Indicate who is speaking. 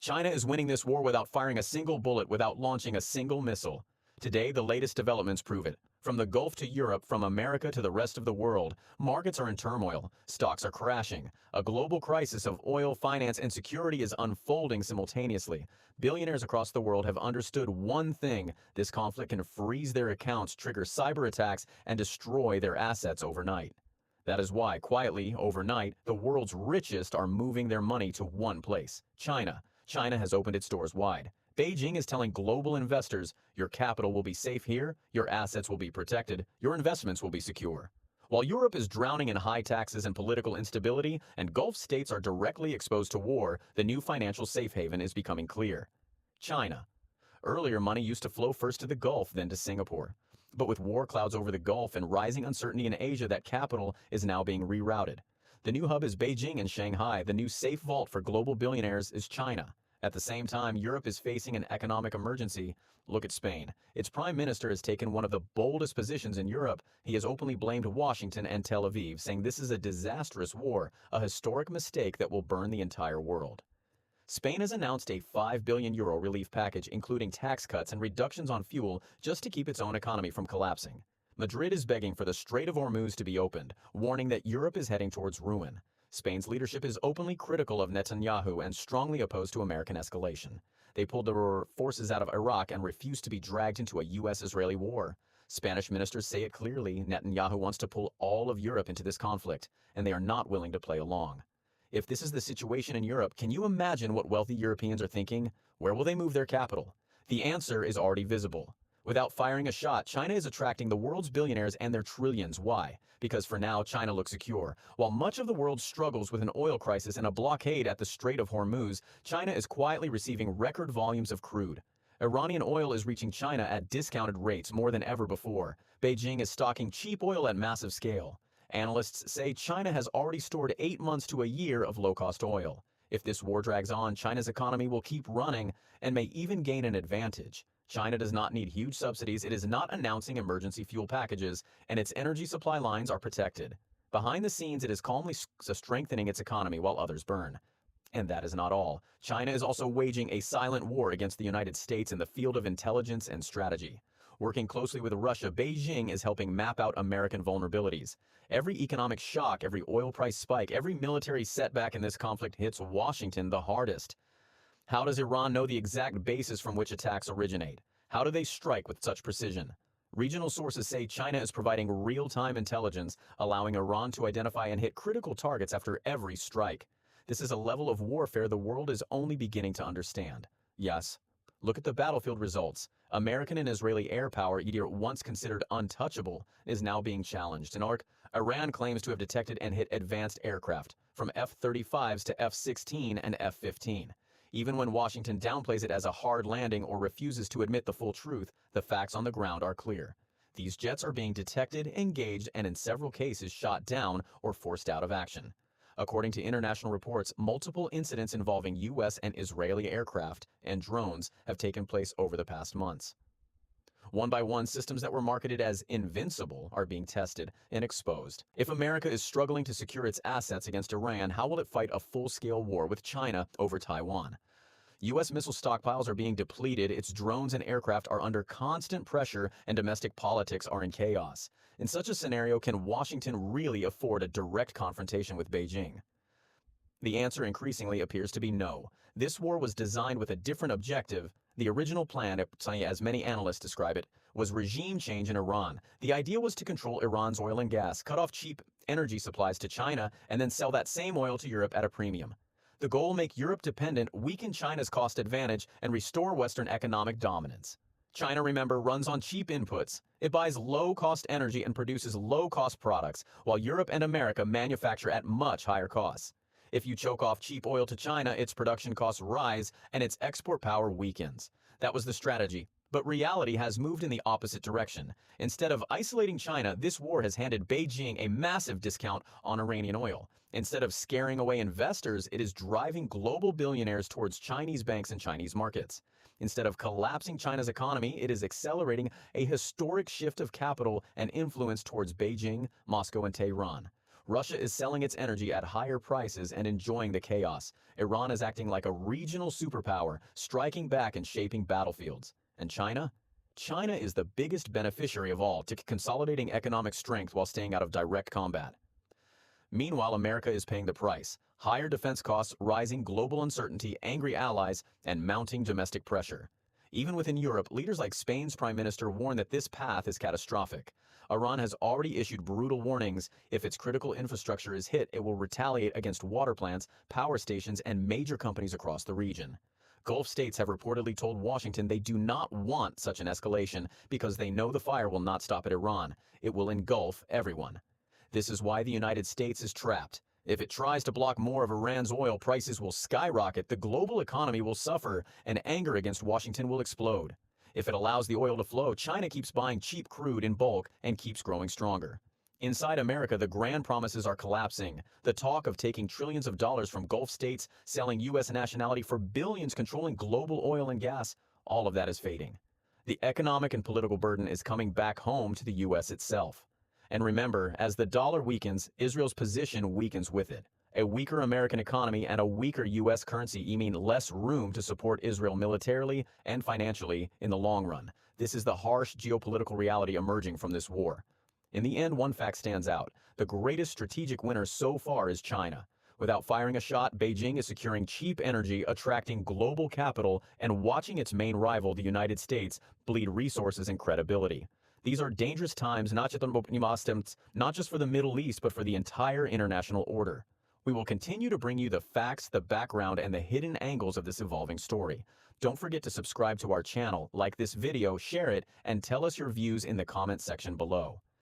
Speaker 1: China is winning this war without firing a single bullet, without launching a single missile. Today, the latest developments prove it. From the Gulf to Europe, from America to the rest of the world, markets are in turmoil, stocks are crashing. A global crisis of oil, finance, and security is unfolding simultaneously. Billionaires across the world have understood one thing: this conflict can freeze their accounts, trigger cyber attacks, and destroy their assets overnight. That is why, quietly, overnight, the world's richest are moving their money to one place: China. China has opened its doors wide. Beijing is telling global investors, your capital will be safe here, your assets will be protected, your investments will be secure. While Europe is drowning in high taxes and political instability, and Gulf states are directly exposed to war, the new financial safe haven is becoming clear: China. Earlier, money used to flow first to the Gulf, then to Singapore. But with war clouds over the Gulf and rising uncertainty in Asia, that capital is now being rerouted. The new hub is Beijing and Shanghai. The new safe vault for global billionaires is China. At the same time, Europe is facing an economic emergency. Look at Spain. Its prime minister has taken one of the boldest positions in Europe. He has openly blamed Washington and Tel Aviv, saying this is a disastrous war, a historic mistake that will burn the entire world. Spain has announced a €5 billion relief package, including tax cuts and reductions on fuel, just to keep its own economy from collapsing. Madrid is begging for the Strait of Hormuz to be opened, warning that Europe is heading towards ruin. Spain's leadership is openly critical of Netanyahu and strongly opposed to American escalation. They pulled their forces out of Iraq and refused to be dragged into a U.S.-Israeli war. Spanish ministers say it clearly: Netanyahu wants to pull all of Europe into this conflict, and they are not willing to play along. If this is the situation in Europe, can you imagine what wealthy Europeans are thinking? Where will they move their capital? The answer is already visible. Without firing a shot, China is attracting the world's billionaires and their trillions. Why? Because for now, China looks secure. While much of the world struggles with an oil crisis and a blockade at the Strait of Hormuz, China is quietly receiving record volumes of crude. Iranian oil is reaching China at discounted rates more than ever before. Beijing is stocking cheap oil at massive scale. Analysts say China has already stored 8 months to a year of low-cost oil. If this war drags on, China's economy will keep running and may even gain an advantage. China does not need huge subsidies, it is not announcing emergency fuel packages, and its energy supply lines are protected. Behind the scenes, it is calmly strengthening its economy while others burn. And that is not all. China is also waging a silent war against the United States in the field of intelligence and strategy. Working closely with Russia, Beijing is helping map out American vulnerabilities. Every economic shock, every oil price spike, every military setback in this conflict hits Washington the hardest. How does Iran know the exact basis from which attacks originate? How do they strike with such precision? Regional sources say China is providing real-time intelligence, allowing Iran to identify and hit critical targets after every strike. This is a level of warfare the world is only beginning to understand. Yes, look at the battlefield results. American and Israeli air power, either once considered untouchable, is now being challenged. In Iran claims to have detected and hit advanced aircraft, from F-35s to F-16 and F-15. Even when Washington downplays it as a hard landing or refuses to admit the full truth, the facts on the ground are clear. These jets are being detected, engaged, and in several cases shot down or forced out of action. According to international reports, multiple incidents involving U.S. and Israeli aircraft and drones have taken place over the past months. One by one, systems that were marketed as invincible are being tested and exposed. If America is struggling to secure its assets against Iran, how will it fight a full-scale war with China over Taiwan? U.S. missile stockpiles are being depleted, its drones and aircraft are under constant pressure, and domestic politics are in chaos. In such a scenario, can Washington really afford a direct confrontation with Beijing? The answer increasingly appears to be no. This war was designed with a different objective. The original plan, as many analysts describe it, was regime change in Iran. The idea was to control Iran's oil and gas, cut off cheap energy supplies to China, and then sell that same oil to Europe at a premium. The goal: make Europe dependent, weaken China's cost advantage, and restore Western economic dominance. China, remember, runs on cheap inputs. It buys low-cost energy and produces low-cost products, while Europe and America manufacture at much higher costs. If you choke off cheap oil to China, its production costs rise and its export power weakens. That was the strategy. But reality has moved in the opposite direction. Instead of isolating China, this war has handed Beijing a massive discount on Iranian oil. Instead of scaring away investors, it is driving global billionaires towards Chinese banks and Chinese markets. Instead of collapsing China's economy, it is accelerating a historic shift of capital and influence towards Beijing, Moscow, and Tehran. Russia is selling its energy at higher prices and enjoying the chaos. Iran is acting like a regional superpower, striking back and shaping battlefields. And China? China is the biggest beneficiary of all, consolidating economic strength while staying out of direct combat. Meanwhile, America is paying the price. Higher defense costs, rising global uncertainty, angry allies, and mounting domestic pressure. Even within Europe, leaders like Spain's prime minister warn that this path is catastrophic. Iran has already issued brutal warnings. If its critical infrastructure is hit, it will retaliate against water plants, power stations, and major companies across the region. Gulf states have reportedly told Washington they do not want such an escalation because they know the fire will not stop at Iran. It will engulf everyone. This is why the United States is trapped. If it tries to block more of Iran's oil, prices will skyrocket, the global economy will suffer, and anger against Washington will explode. If it allows the oil to flow, China keeps buying cheap crude in bulk and keeps growing stronger. Inside America, the grand promises are collapsing. The talk of taking trillions of dollars from Gulf states, selling U.S. nationality for billions, controlling global oil and gas, all of that is fading. The economic and political burden is coming back home to the U.S. itself. And remember, as the dollar weakens, Israel's position weakens with it. A weaker American economy and a weaker U.S. currency mean less room to support Israel militarily and financially in the long run. This is the harsh geopolitical reality emerging from this war. In the end, one fact stands out. The greatest strategic winner so far is China. Without firing a shot, Beijing is securing cheap energy, attracting global capital, and watching its main rival, the United States, bleed resources and credibility. These are dangerous times, not just for the Middle East, but for the entire international order. We will continue to bring you the facts, the background, and the hidden angles of this evolving story. Don't forget to subscribe to our channel, like this video, share it, and tell us your views in the comment section below.